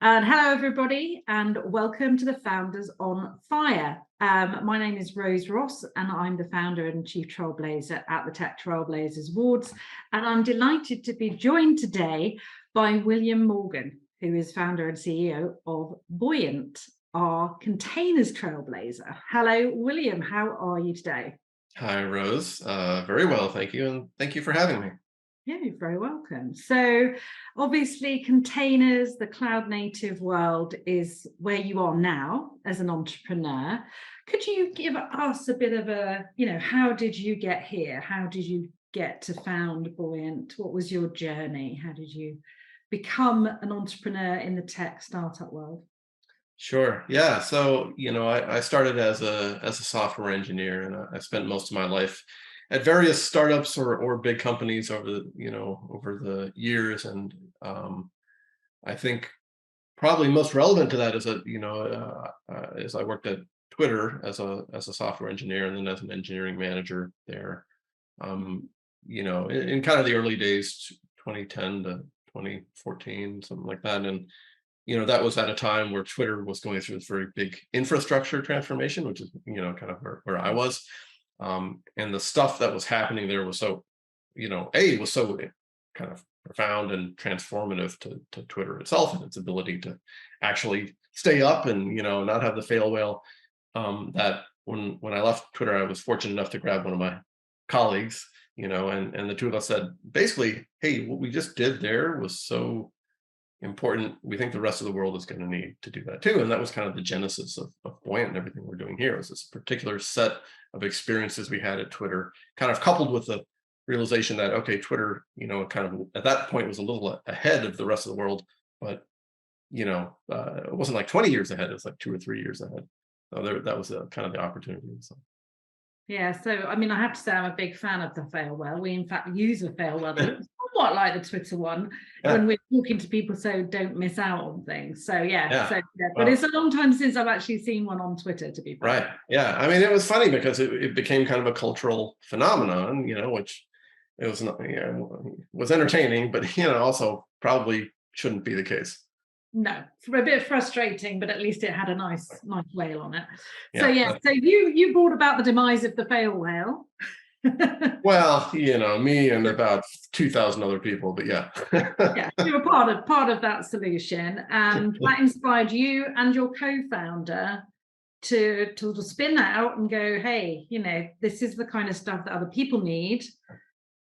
And hello, everybody, and welcome to the Founders on Fire. My name is Rose Ross, and I'm the founder and Chief Trailblazer at the Tech Trailblazers Awards. And I'm delighted to be joined today by William Morgan, who is founder and CEO of Buoyant, our containers trailblazer. Hello, William. How are you today? Hi, Rose. Very well, thank you. And thank you for having me. Yeah, you're very welcome. So obviously containers, the cloud native world is where you are now as an entrepreneur. Could you give us a bit of a, how did you get here? How did you get to found Buoyant? What was your journey? How did you become an entrepreneur in the tech startup world? Sure. Yeah. So, I started as a software engineer, and I spent most of my life at various startups or big companies over the years. And I think probably most relevant to that is as I worked at Twitter as a software engineer, and then as an engineering manager there. In kind of the early days, 2010 to 2014, something like that. And that was at a time where Twitter was going through this very big infrastructure transformation, which is, kind of where I was. And the stuff that was happening there was so, was so kind of profound and transformative to Twitter itself and its ability to actually stay up and, not have the fail whale. That when I left Twitter, I was fortunate enough to grab one of my colleagues, and the two of us said, basically, hey, what we just did there was so important. We think the rest of the world is going to need to do that too. And that was kind of the genesis of Buoyant and everything we're doing here. Is this particular set of experiences we had at Twitter, kind of coupled with the realization that, okay, Twitter, kind of at that point was a little ahead of the rest of the world, but it wasn't like 20 years ahead. It was like 2 or 3 years ahead. So that was kind of the opportunity. So. Yeah, so I mean, I have to say I'm a big fan of the fail whale. We in fact use a fail whale, somewhat like the Twitter one, when we're talking to people, so don't miss out on things. So but it's a long time since I've actually seen one on Twitter, to be fair. Right. Yeah. I mean, it was funny because it became kind of a cultural phenomenon, which it was not, was entertaining, but also probably shouldn't be the case. No, a bit frustrating, but at least it had a nice whale on it. Yeah. So you brought about the demise of the fail whale. Well, me and about 2,000 other people, but yeah. Yeah, you were part of that solution, and that inspired you and your co-founder to spin that out and go, hey, this is the kind of stuff that other people need.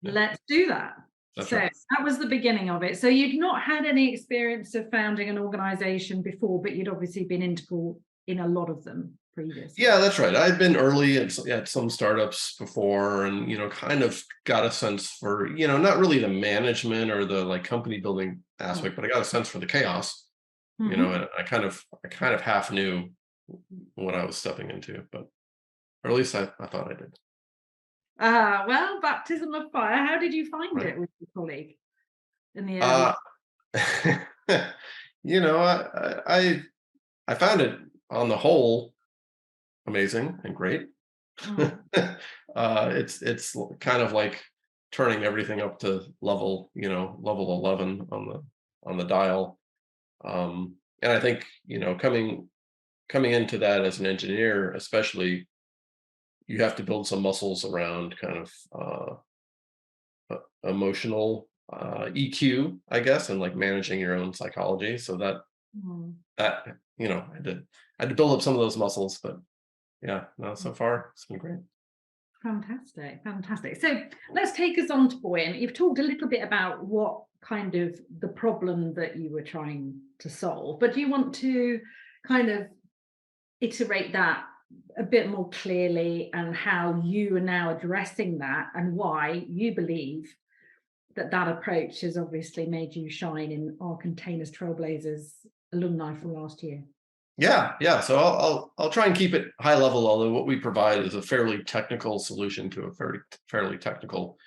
Yeah. Let's do that. That's so right. That was the beginning of it. So you'd not had any experience of founding an organization before, but you'd obviously been integral in a lot of them previously. Yeah, that's right. I'd been early at some startups before, and kind of got a sense for not really the management or the like company building aspect, but I got a sense for the chaos. And I kind of half knew what I was stepping into, but or at least I thought I did. Well, baptism of fire. How did you find it with your colleague in the early? I found it on the whole amazing and great. It's kind of like turning everything up to level 11 on the dial. And I think coming into that as an engineer, especially, you have to build some muscles around kind of emotional EQ, I guess, and like managing your own psychology. So that I had to build up some of those muscles, but yeah, no, so far it's been great. Fantastic. So let's take us on to Buoyant. You've talked a little bit about what kind of the problem that you were trying to solve, but do you want to kind of iterate that a bit more clearly, and how you are now addressing that, and why you believe that approach has obviously made you shine in our Containers Trailblazers alumni from last year? Yeah. So I'll try and keep it high level, although what we provide is a fairly technical solution to a fairly technical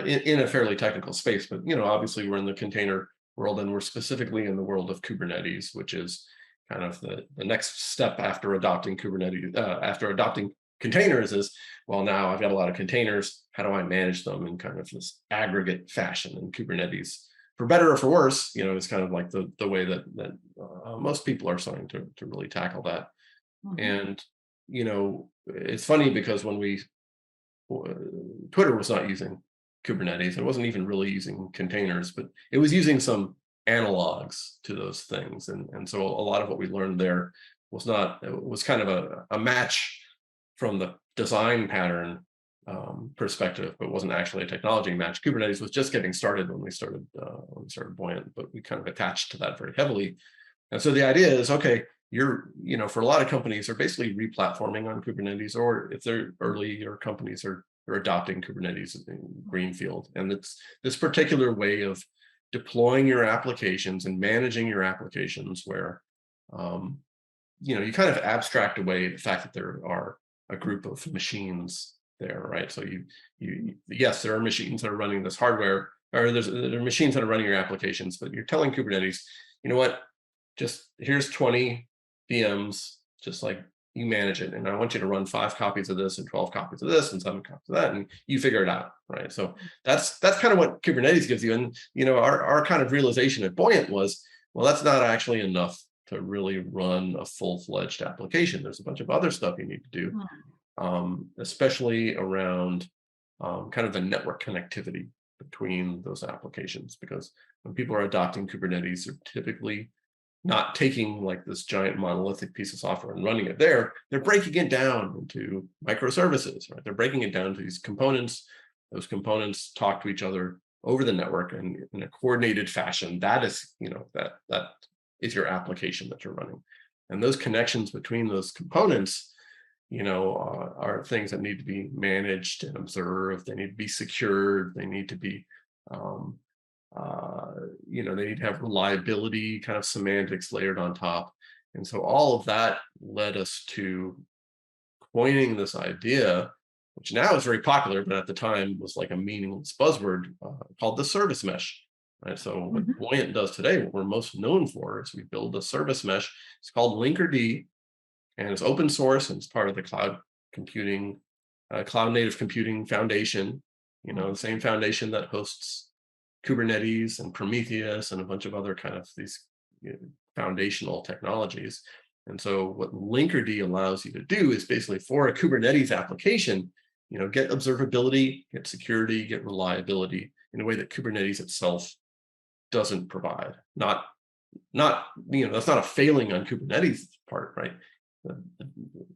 in a fairly technical space. But obviously we're in the container world, and we're specifically in the world of Kubernetes, which is kind of the next step after adopting Kubernetes, after adopting containers is, well, now I've got a lot of containers. How do I manage them in kind of this aggregate fashion? And Kubernetes for better or for worse, it's kind of like the way that most people are starting to really tackle that. And it's funny because when Twitter was not using Kubernetes, it wasn't even really using containers, but it was using some analogs to those things, and so a lot of what we learned there was kind of a match from the design pattern perspective, but wasn't actually a technology match. Kubernetes was just getting started when we started Buoyant, but we kind of attached to that very heavily. And so the idea is, okay, for a lot of companies are basically replatforming on Kubernetes, or if they're earlier companies are adopting Kubernetes in greenfield. And it's this particular way of deploying your applications and managing your applications where, you kind of abstract away the fact that there are a group of machines there, right? So yes, there are machines that are running this hardware, or there are machines that are running your applications, but you're telling Kubernetes, you know what, just here's 20 VMs, just like you manage it. And I want you to run 5 copies of this and 12 copies of this and 7 copies of that, and you figure it out, right? So that's kind of what Kubernetes gives you. And our kind of realization at Buoyant was, well, that's not actually enough to really run a full-fledged application. There's a bunch of other stuff you need to do, especially around kind of the network connectivity between those applications. Because when people are adopting Kubernetes, they're typically not taking like this giant monolithic piece of software and running it there. They're breaking it down into microservices, right? They're breaking it down to these components. Those components talk to each other over the network and in a coordinated fashion. That is, that is your application that you're running. And those connections between those components, are things that need to be managed and observed. They need to be secured. They need to be, they need to have reliability kind of semantics layered on top. And so all of that led us to coining this idea, which now is very popular, but at the time was like a meaningless buzzword, called the service mesh. Right? So what Buoyant does today, what we're most known for, is we build a service mesh. It's called Linkerd, and it's open source, and it's part of the cloud native computing foundation, the same foundation that hosts Kubernetes and Prometheus and a bunch of other kind of these foundational technologies. And so what Linkerd allows you to do is basically, for a Kubernetes application, get observability, get security, get reliability in a way that Kubernetes itself doesn't provide. That's not a failing on Kubernetes' part, right?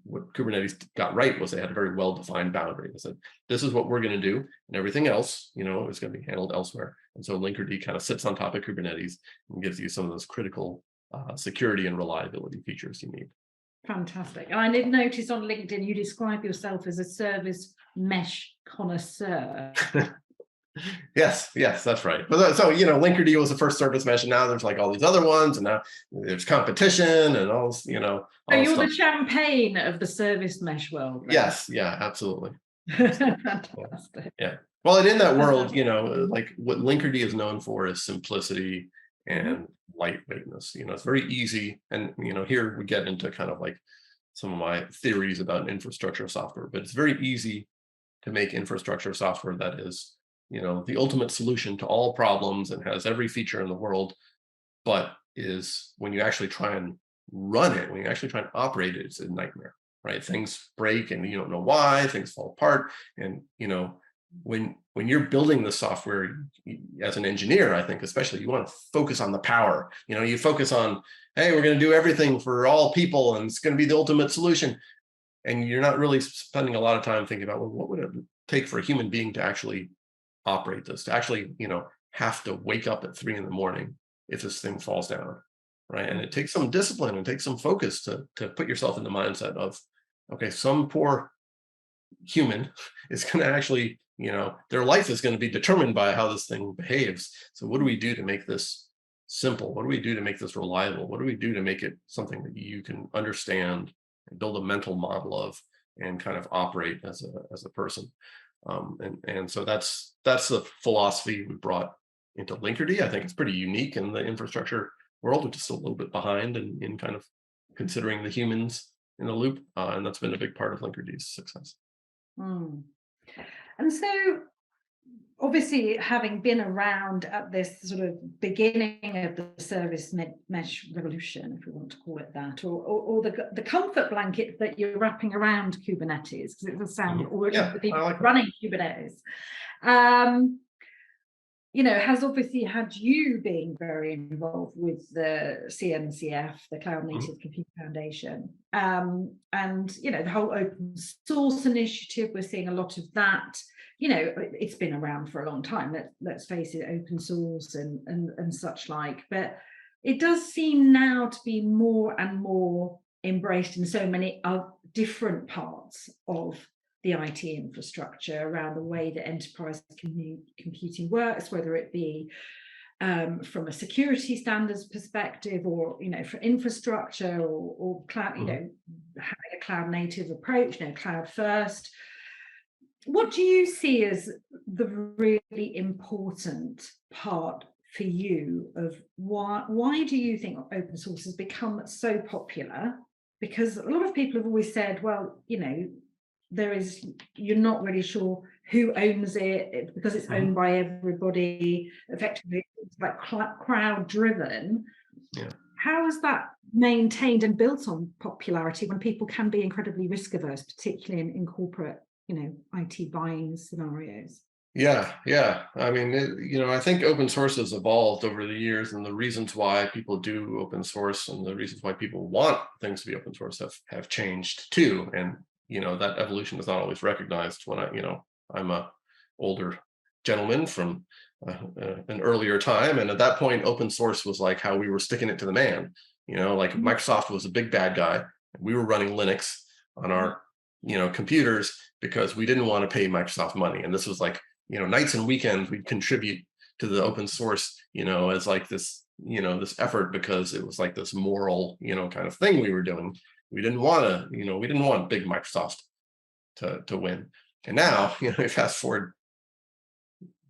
What Kubernetes got right was they had a very well-defined boundary. They said, this is what we're going to do, and everything else, is going to be handled elsewhere. And so Linkerd kind of sits on top of Kubernetes and gives you some of those critical security and reliability features you need. Fantastic. And I did notice on LinkedIn, you describe yourself as a service mesh connoisseur. Yes, that's right. But so Linkerd was the first service mesh, and now there's like all these other ones, and now there's competition and all. So you're the champagne of the service mesh world. Right? Yes, yeah, absolutely. Fantastic. Yeah. Well, and in that world, like what Linkerd is known for is simplicity and lightweightness. It's very easy, and here we get into kind of like some of my theories about infrastructure software, but it's very easy to make infrastructure software that is the ultimate solution to all problems and has every feature in the world, but is, when you actually try and run it, when you actually try and operate it, it's a nightmare, right? Things break and you don't know why, things fall apart. And, when you're building the software as an engineer, I think especially, you want to focus on the power. You focus on, hey, we're going to do everything for all people and it's going to be the ultimate solution. And you're not really spending a lot of time thinking about, well, what would it take for a human being to actually operate this, to actually, have to wake up at 3 a.m. if this thing falls down, right? And it takes some discipline and takes some focus to put yourself in the mindset of, okay, some poor human is going to actually, their life is going to be determined by how this thing behaves. So what do we do to make this simple? What do we do to make this reliable? What do we do to make it something that you can understand and build a mental model of and kind of operate as a person? And so that's the philosophy we brought into Linkerd. I think it's pretty unique in the infrastructure world, which is still a little bit behind in kind of considering the humans in the loop. And that's been a big part of Linkerd's success. And so obviously, having been around at this sort of beginning of the service mesh revolution, if we want to call it that, or the comfort blanket that you're wrapping around Kubernetes, because it does sound, or at least Yeah, the people I like that. running Kubernetes, um, has obviously had you being very involved with the CNCF, the Cloud Native Computing Foundation, and the whole open source initiative. We're seeing a lot of that. It's been around for a long time. Let's face it, open source and such like. But it does seem now to be more and more embraced in so many different parts of the IT infrastructure, around the way that enterprise computing works, whether it be from a security standards perspective, or for infrastructure, or cloud, having a cloud native approach, cloud first. What do you see as the really important part for you of why do you think open source has become so popular? Because a lot of people have always said, well, you're not really sure who owns it, because it's owned by everybody. Effectively, it's like crowd driven. Yeah. How is that maintained and built on popularity when people can be incredibly risk averse, particularly in corporate, IT buying scenarios? Yeah. I mean, I think open source has evolved over the years, and the reasons why people do open source and the reasons why people want things to be open source have changed too. And that evolution is not always recognized. When I'm a older gentleman from an earlier time, and at that point, open source was like how we were sticking it to the man. Like Microsoft was a big bad guy, and we were running Linux on our computers because we didn't want to pay Microsoft money. And this was like, nights and weekends we'd contribute to the open source, as like this, this effort, because it was like this moral, kind of thing we were doing. We didn't want to, we didn't want big Microsoft to win. And now, fast forward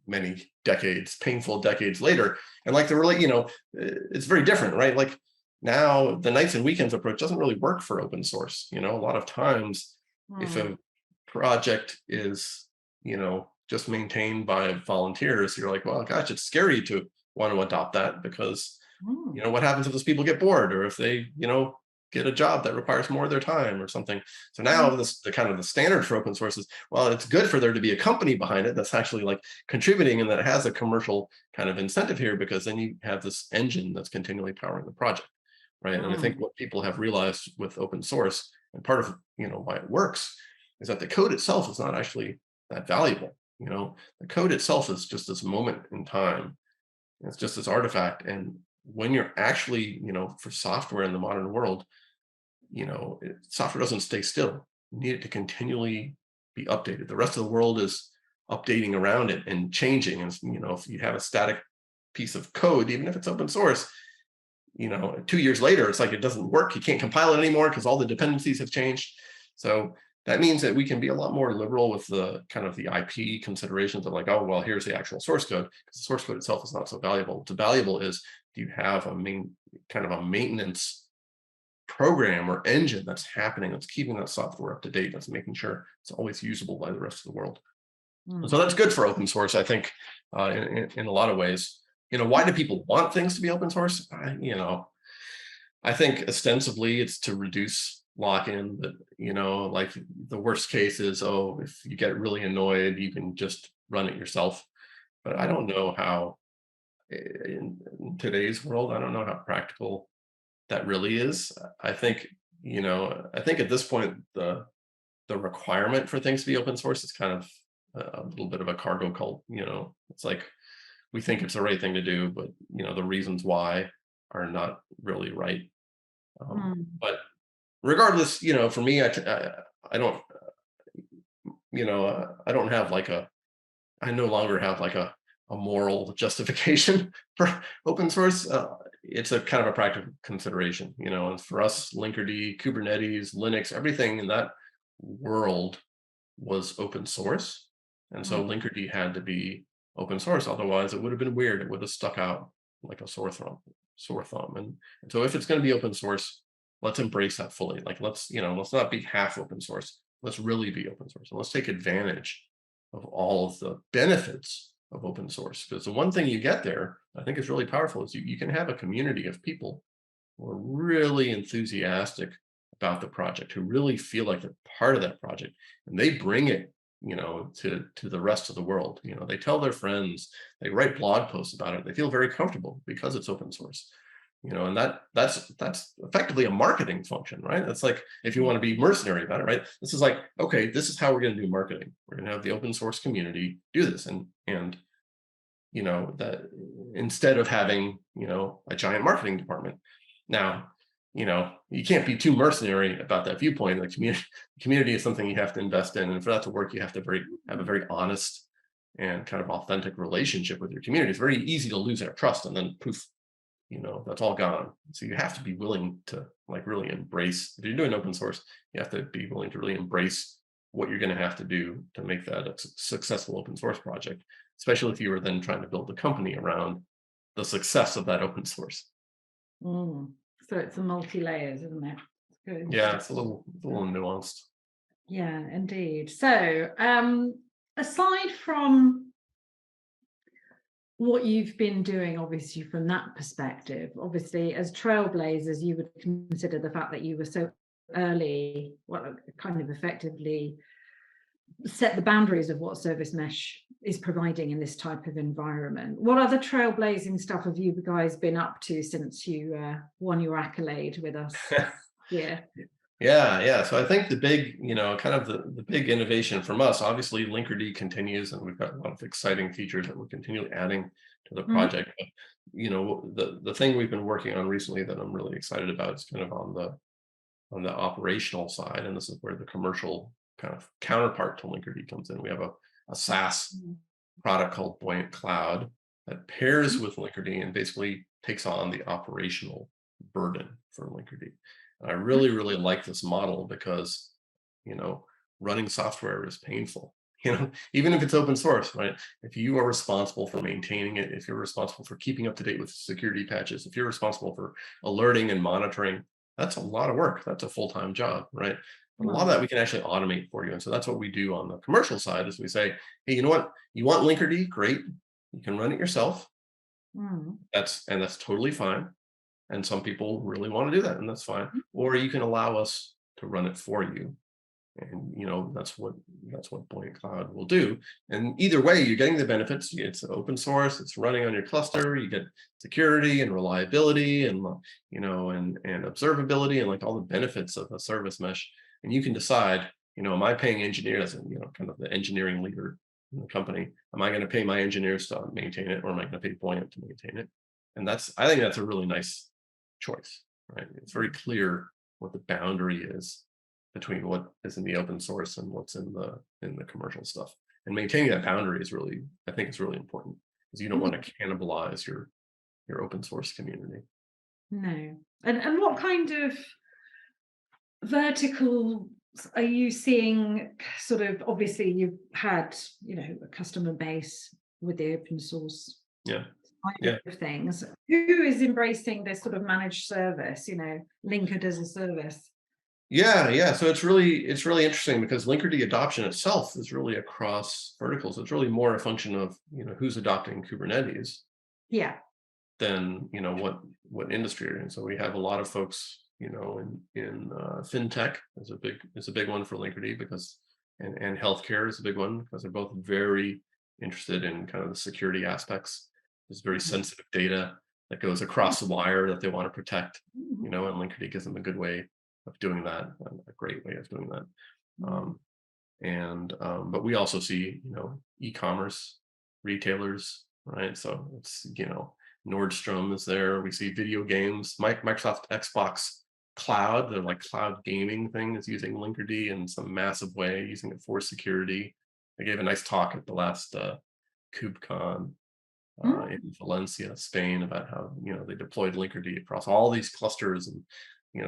many decades, painful decades later, and like it's very different, right? Like now the nights and weekends approach doesn't really work for open source. A lot of times if a project is, just maintained by volunteers, you're like, well, gosh, it's scary to want to adopt that, because, what happens if those people get bored, or if they, get a job that requires more of their time or something. So now the kind of the standard for open source is, well, it's good for there to be a company behind it that's actually like contributing and that has a commercial kind of incentive here, because then you have this engine that's continually powering the project, right? And I think what people have realized with open source, and part of why it works, is that the code itself is not actually that valuable. The code itself is just this moment in time. It's just this artifact. And when you're actually, for software in the modern world, software doesn't stay still. You need it to continually be updated. The rest of the world is updating around it and changing. And if you have a static piece of code, even if it's open source, 2 years later, it's like it doesn't work. You can't compile it anymore because all the dependencies have changed. So that means that we can be a lot more liberal with the kind of the IP considerations of like, oh, well, here's the actual source code, because the source code itself is not so valuable. What's valuable is, do you have a maintenance program or engine that's happening, that's keeping that software up to date, that's making sure it's always usable by the rest of the world. So that's good for open source, I think, in a lot of ways. Why do people want things to be open source? I think ostensibly it's to reduce lock-in, but like the worst case is, oh, if you get really annoyed, you can just run it yourself. But I don't know how, in today's world, I don't know how practical that really is. I think at this point, the requirement for things to be open source is kind of a little bit of a cargo cult. It's like we think it's the right thing to do, but the reasons why are not really right. But regardless, for me, I don't, I don't have like I no longer have like a moral justification for open source. It's a kind of a practical consideration, and for us, Linkerd, Kubernetes, Linux, everything in that world was open source. And so Linkerd had to be open source. Otherwise it would have been weird. It would have stuck out like a sore thumb. And so if it's going to be open source, let's embrace that fully. Like let's not be half open source. Let's really be open source, and let's take advantage of all of the benefits of open source. Because the one thing you get there, I think is really powerful, is you can have a community of people who are really enthusiastic about the project, who really feel like they're part of that project, and they bring it, to the rest of the world. They tell their friends, they write blog posts about it. They feel very comfortable because it's open source. And that's effectively a marketing function, right? That's like, if you want to be mercenary about it, right? This is like, okay, this is how we're going to do marketing. We're going to have the open source community do this, and that instead of having a giant marketing department. Now, you can't be too mercenary about that viewpoint. The community is something you have to invest in, and for that to work, you have to have a very honest and kind of authentic relationship with your community. It's very easy to lose their trust, and then poof, that's all gone. So you have to be willing to really embrace. If you're doing open source, you have to be willing to really embrace what you're going to have to do to make that a successful open source project, especially if you were then trying to build a company around the success of that open source. So it's a multi-layers, isn't it? It's good. Yeah, it's a little nuanced. Yeah, indeed. So aside from what you've been doing, obviously from that perspective, obviously as trailblazers, you would consider the fact that you were so early, kind of effectively set the boundaries of what service mesh is providing in this type of environment. What other trailblazing stuff have you guys been up to since you won your accolade with us? Yeah. Yeah. So I think the big, kind of the big innovation from us, obviously Linkerd continues, and we've got a lot of exciting features that we're continually adding to the project. But, the thing we've been working on recently that I'm really excited about is kind of on the operational side, and this is where the commercial kind of counterpart to Linkerd comes in. We have a SaaS product called Buoyant Cloud that pairs with Linkerd and basically takes on the operational burden for Linkerd. And I really, really like this model because, running software is painful. Even if it's open source, right? If you are responsible for maintaining it, if you're responsible for keeping up to date with security patches, if you're responsible for alerting and monitoring, that's a lot of work. That's a full-time job, right? And a lot of that we can actually automate for you. And so that's what we do on the commercial side, is we say, hey, you know what? You want Linkerd? Great. You can run it yourself. That's totally fine. And some people really want to do that, and that's fine. Or you can allow us to run it for you. And that's what Buoyant Cloud will do. And either way, you're getting the benefits. It's open source, it's running on your cluster, you get security and reliability and and observability and all the benefits of a service mesh. And you can decide, am I paying engineers, and kind of the engineering leader in the company, am I going to pay my engineers to maintain it, or am I going to pay Buoyant to maintain it? And I think that's a really nice choice, right? It's very clear what the boundary is between what is in the open source and what's in the commercial stuff. And maintaining that boundary is really, I think it's really important, because you don't want to cannibalize your open source community. No. And what kind of verticals are you seeing? Sort of, obviously you've had, a customer base with the open source of things. Who is embracing this sort of managed service, Linkerd as a service? Yeah. So it's really interesting, because Linkerd adoption itself is really across verticals. It's really more a function of who's adopting Kubernetes. Yeah. Than what industry you're in. So we have a lot of folks in fintech is a big one for Linkerd, because and healthcare is a big one, because they're both very interested in kind of the security aspects. There's very sensitive data that goes across the wire that they want to protect, and Linkerd gives them a good way of doing that, a great way of doing that. But we also see, e-commerce, retailers, right? So it's, Nordstrom is there. We see video games, Microsoft Xbox Cloud, the cloud gaming thing, is using Linkerd in some massive way, using it for security. I gave a nice talk at the last KubeCon in Valencia, Spain, about how they deployed Linkerd across all these clusters and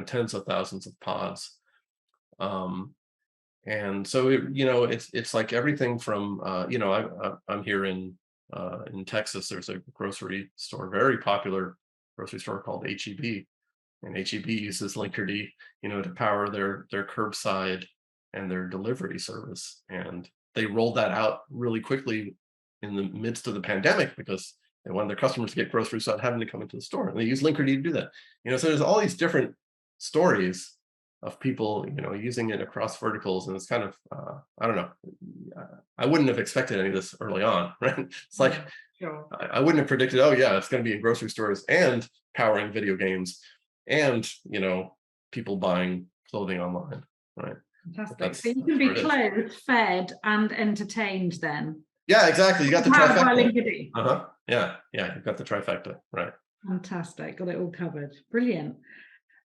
tens of thousands of pods. And so it's like everything from I'm here in Texas. There's a grocery store, very popular grocery store called HEB, and HEB uses Linkerd to power their curbside and their delivery service. And they rolled that out really quickly in the midst of the pandemic because they wanted their customers to get groceries without having to come into the store. And they use Linkerd to do that. So there's all these different stories of people, using it across verticals. And it's kind of, I don't know, I wouldn't have expected any of this early on, right? It's like, Sure. I wouldn't have predicted, oh yeah, it's going to be in grocery stores and powering video games and, people buying clothing online, right? Fantastic. So you can be clothed, fed, and entertained then. Yeah, exactly. You got the trifecta. Uh-huh. Yeah, you've got the trifecta, right? Fantastic. Got it all covered. Brilliant.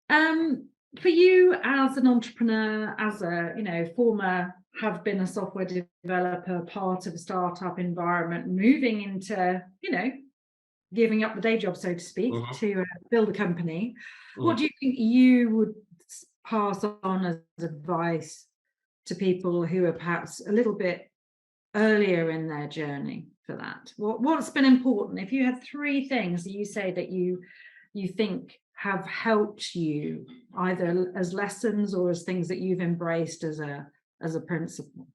For you as an entrepreneur, as a have been a software developer, part of a startup environment, moving into giving up the day job, so to speak, to build a company, what do you think you would pass on as advice to people who are perhaps a little bit earlier in their journey for that? What's been important? If you had 3 things that you say that you think have helped you either as lessons or as things that you've embraced as a principle.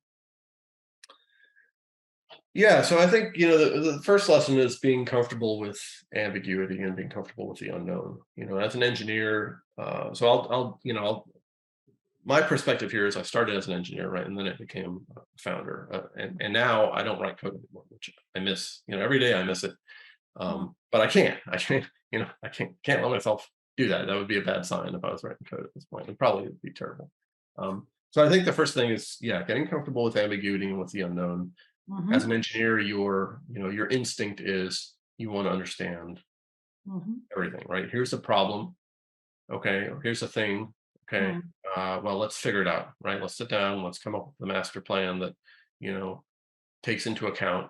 Yeah, so I think the first lesson is being comfortable with ambiguity and being comfortable with the unknown. As an engineer, so my perspective here is I started as an engineer, right, and then I became a founder, and now I don't write code anymore, which I miss. Every day I miss it, but I can't let myself do that. That would be a bad sign if I was writing code at this point. It probably would be terrible. So I think the first thing is getting comfortable with ambiguity and with the unknown. As an engineer, your instinct is you want to understand everything, right? Here's the problem, okay, or here's the thing, okay. Well, let's figure it out, right? Let's sit down, let's come up with the master plan that takes into account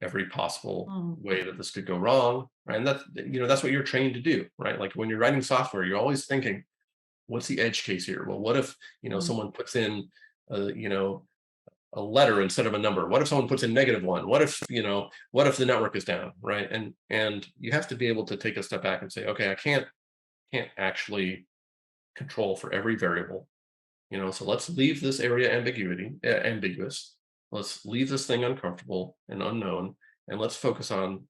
every possible way that this could go wrong, right? And that's what you're trained to do, right? Like when you're writing software, you're always thinking, what's the edge case here? Well, what if someone puts in a letter instead of a number? What if someone puts in -1? What if the network is down, right? And you have to be able to take a step back and say, okay, I can't actually control for every variable, so let's leave this area ambiguous. Let's leave this thing uncomfortable and unknown, and let's focus on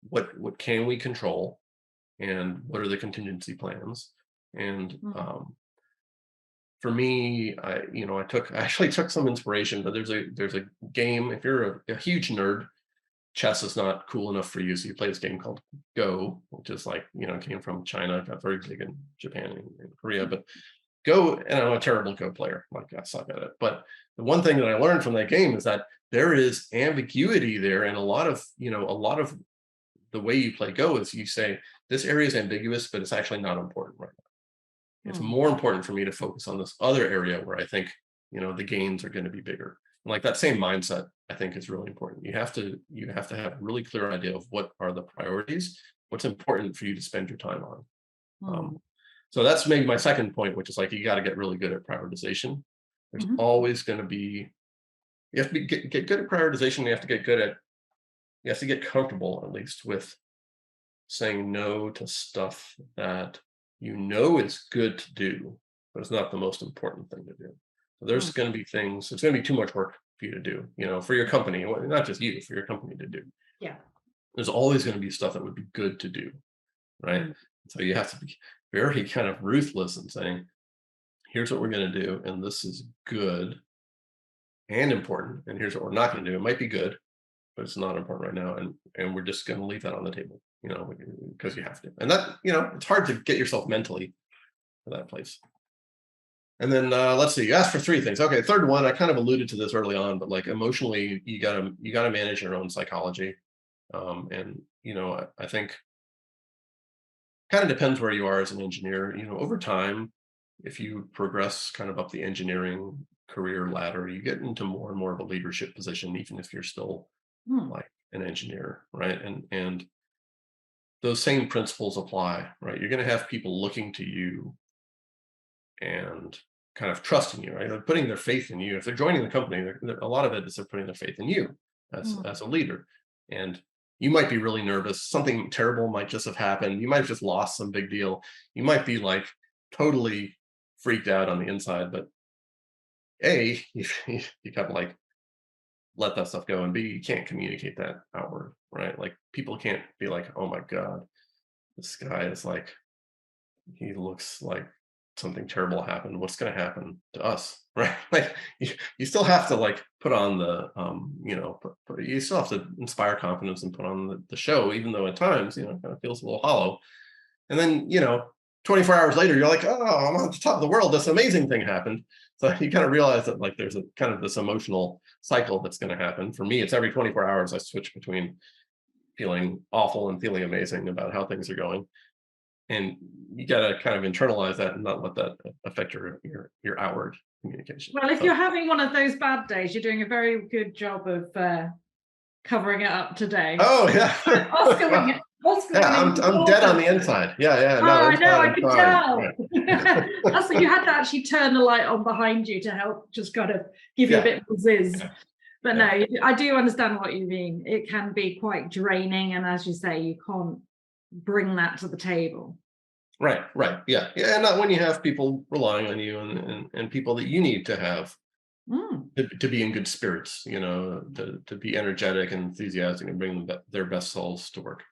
what can we control and what are the contingency plans. And for me, I actually took some inspiration, but there's a game. If you're a huge nerd, chess is not cool enough for you, so you play this game called Go, which is came from China, got very big in Japan and Korea. But Go, and I'm a terrible Go player, I suck at it. But the one thing that I learned from that game is that there is ambiguity there, and a lot of the way you play Go is you say this area is ambiguous, but it's actually not important right now. It's more important for me to focus on this other area where I think, the gains are going to be bigger. And like that same mindset, I think is really important. You have to have a really clear idea of what are the priorities, what's important for you to spend your time on. So that's maybe my second point, which is you got to get really good at prioritization. There's always going to be, you have to get good at prioritization. You have to get comfortable at least with saying no to stuff that is good to do, but it's not the most important thing to do. So there's going to be things, it's going to be too much work for you to do, for your company, not just you, for your company to do. Yeah. There's always going to be stuff that would be good to do, right? So you have to be very kind of ruthless in saying, here's what we're going to do, and this is good and important, and here's what we're not going to do. It might be good, but it's not important right now, and we're just going to leave that on the table, because you have to. And that, it's hard to get yourself mentally to that place. And then let's see, you asked for 3 things. Okay, third one, I kind of alluded to this early on, but emotionally, you gotta manage your own psychology. And I think kind of depends where you are as an engineer. Over time, if you progress kind of up the engineering career ladder, you get into more and more of a leadership position, even if you're still like an engineer, right? And those same principles apply, right? You're going to have people looking to you and kind of trusting you, right? They're putting their faith in you. If they're joining the company, a lot of it is they're putting their faith in you as a leader. And you might be really nervous. Something terrible might just have happened. You might have just lost some big deal. You might be totally freaked out on the inside, but A, you kind of like let that stuff go, and B, you can't communicate that outward, right? Like people can't be like, oh my God, this guy is like, he looks like something terrible happened. What's going to happen to us, right? Like you still have to like put on the, you still have to inspire confidence and put on the show, even though at times, it kind of feels a little hollow. And then, 24 hours later, you're like, oh, I'm on the top of the world. This amazing thing happened. So you kind of realize that like there's a kind of this emotional cycle that's going to happen. For me, it's every 24 hours I switch between feeling awful and feeling amazing about how things are going. And you got to kind of internalize that and not let that affect your outward communication. Well, if you're having one of those bad days, you're doing a very good job of covering it up today. Oh yeah. Oscar I'm dead on the inside. Yeah. No, I know, I can tell. Yeah. That's what you had to actually turn the light on behind you to help just kind of give you a bit more zizz. Yeah. But no, I do understand what you mean. It can be quite draining, and as you say, you can't bring that to the table. Right. Yeah. And not when you have people relying on you and people that you need to have to be in good spirits, to be energetic and enthusiastic and bring their best souls to work.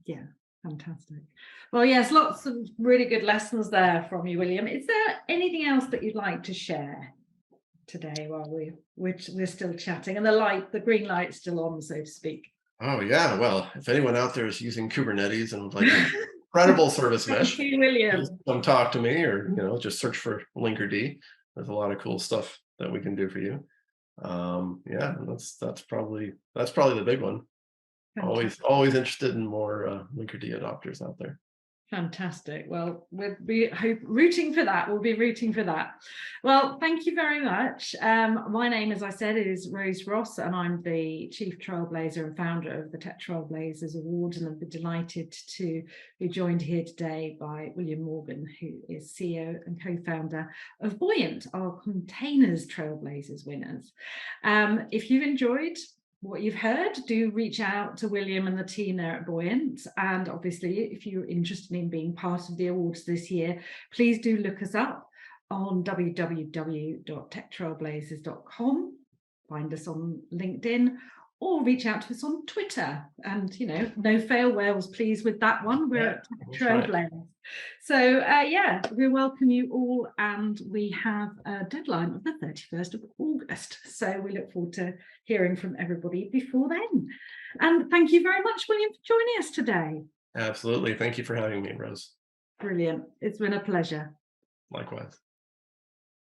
Yeah, fantastic. Well, yes, lots of really good lessons there from you, William. Is there anything else that you'd like to share today while we're still chatting and the green light's still on, so to speak? Oh yeah, well, if anyone out there is using Kubernetes and would like an incredible service mesh, thank you, William. Come talk to me, or just search for Linkerd. There's a lot of cool stuff that we can do for you. That's probably the big one. Fantastic. Always interested in more Linkerd adopters out there. Fantastic. Well, we'll be rooting for that. We'll be rooting for that. Well, thank you very much. My name, as I said, is Rose Ross, and I'm the Chief Trailblazer and founder of the Tech Trailblazers Awards, and I'm delighted to be joined here today by William Morgan, who is CEO and co-founder of Buoyant, our Containers Trailblazers winners. If you've enjoyed what you've heard, do reach out to William and the team there at Buoyant. And obviously, if you're interested in being part of the awards this year, please do look us up on www.techtrailblazers.com. Find us on LinkedIn or reach out to us on Twitter. And, no fail whales, please, with that one. We're at Tech Trailblazers. Right. So, we welcome you all, and we have a deadline of the 31st of August. So we look forward to hearing from everybody before then. And thank you very much, William, for joining us today. Absolutely. Thank you for having me, Rose. Brilliant. It's been a pleasure. Likewise.